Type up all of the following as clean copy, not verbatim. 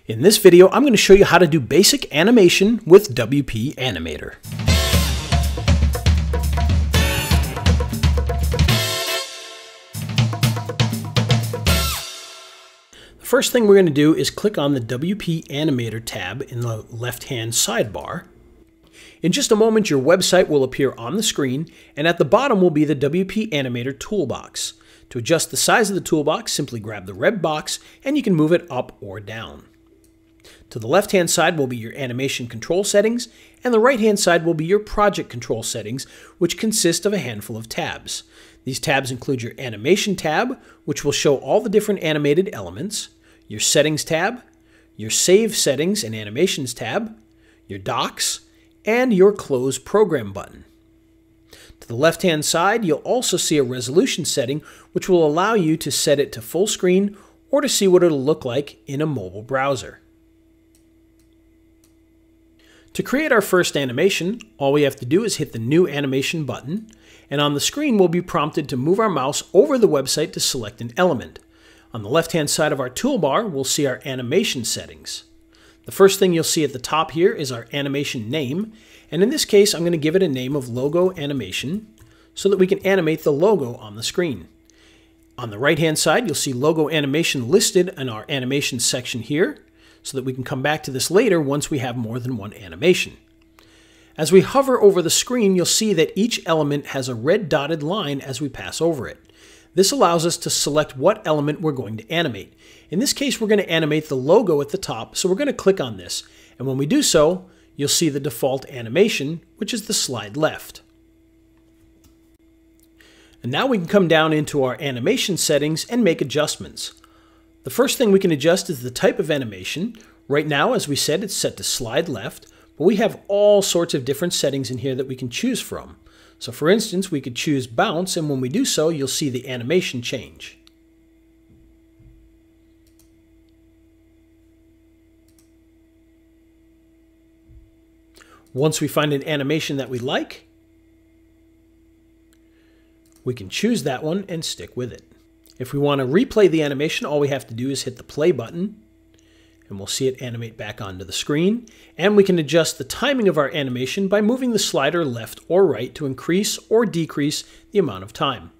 In this video, I'm going to show you how to do basic animation with WP Animator. The first thing we're going to do is click on the WP Animator tab in the left-hand sidebar. In just a moment, your website will appear on the screen, and at the bottom will be the WP Animator toolbox. To adjust the size of the toolbox, simply grab the red box and you can move it up or down. To the left-hand side will be your animation control settings, and the right-hand side will be your project control settings, which consist of a handful of tabs. These tabs include your Animation tab, which will show all the different animated elements, your Settings tab, your Save Settings and Animations tab, your Docs, and your Close Program button. To the left-hand side, you'll also see a resolution setting, which will allow you to set it to full screen or to see what it'll look like in a mobile browser. To create our first animation, all we have to do is hit the New Animation button, and on the screen we'll be prompted to move our mouse over the website to select an element. On the left-hand side of our toolbar, we'll see our animation settings. The first thing you'll see at the top here is our animation name, and in this case I'm going to give it a name of Logo Animation so that we can animate the logo on the screen. On the right-hand side, you'll see Logo Animation listed in our animation section here, so that we can come back to this later once we have more than one animation. As we hover over the screen, you'll see that each element has a red dotted line as we pass over it. This allows us to select what element we're going to animate. In this case, we're going to animate the logo at the top, so we're going to click on this. And when we do so, you'll see the default animation, which is the slide left. And now we can come down into our animation settings and make adjustments. The first thing we can adjust is the type of animation. Right now, as we said, it's set to slide left, but we have all sorts of different settings in here that we can choose from. So for instance, we could choose bounce, and when we do so, you'll see the animation change. Once we find an animation that we like, we can choose that one and stick with it. If we want to replay the animation, all we have to do is hit the play button, and we'll see it animate back onto the screen. And we can adjust the timing of our animation by moving the slider left or right to increase or decrease the amount of time.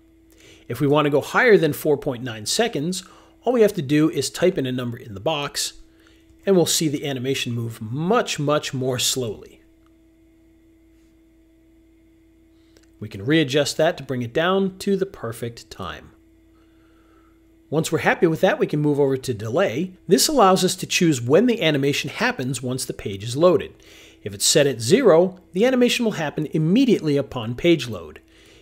If we want to go higher than 4.9 seconds, all we have to do is type in a number in the box, and we'll see the animation move much more slowly. We can readjust that to bring it down to the perfect time. Once we're happy with that, we can move over to delay. This allows us to choose when the animation happens once the page is loaded. If it's set at 0, the animation will happen immediately upon page load.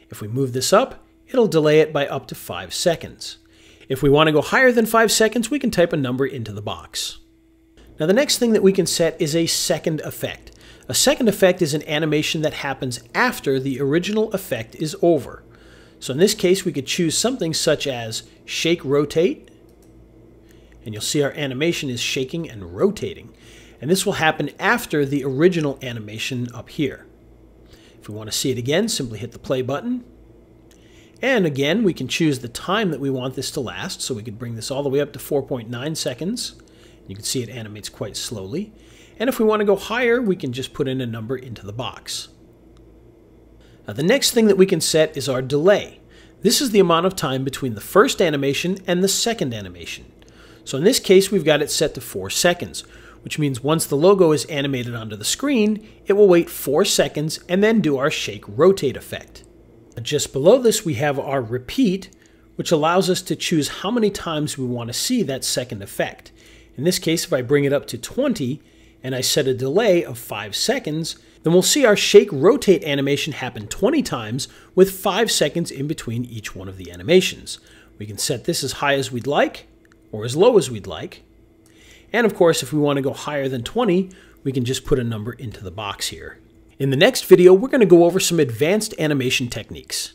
If we move this up, it'll delay it by up to 5 seconds. If we want to go higher than 5 seconds, we can type a number into the box. Now the next thing that we can set is a second effect. A second effect is an animation that happens after the original effect is over. So in this case, we could choose something such as Shake Rotate, and you'll see our animation is shaking and rotating. And this will happen after the original animation up here. If we want to see it again, simply hit the play button. And again, we can choose the time that we want this to last, so we could bring this all the way up to 4.9 seconds. You can see it animates quite slowly. And if we want to go higher, we can just put in a number into the box. Now the next thing that we can set is our delay. This is the amount of time between the first animation and the second animation. So in this case, we've got it set to 4 seconds, which means once the logo is animated onto the screen, it will wait 4 seconds and then do our Shake Rotate effect. Just below this, we have our repeat, which allows us to choose how many times we want to see that second effect. In this case, if I bring it up to 20 and I set a delay of 5 seconds, then we'll see our Shake Rotate animation happen 20 times with 5 seconds in between each one of the animations. We can set this as high as we'd like or as low as we'd like. And of course, if we want to go higher than 20, we can just put a number into the box here. In the next video, we're going to go over some advanced animation techniques.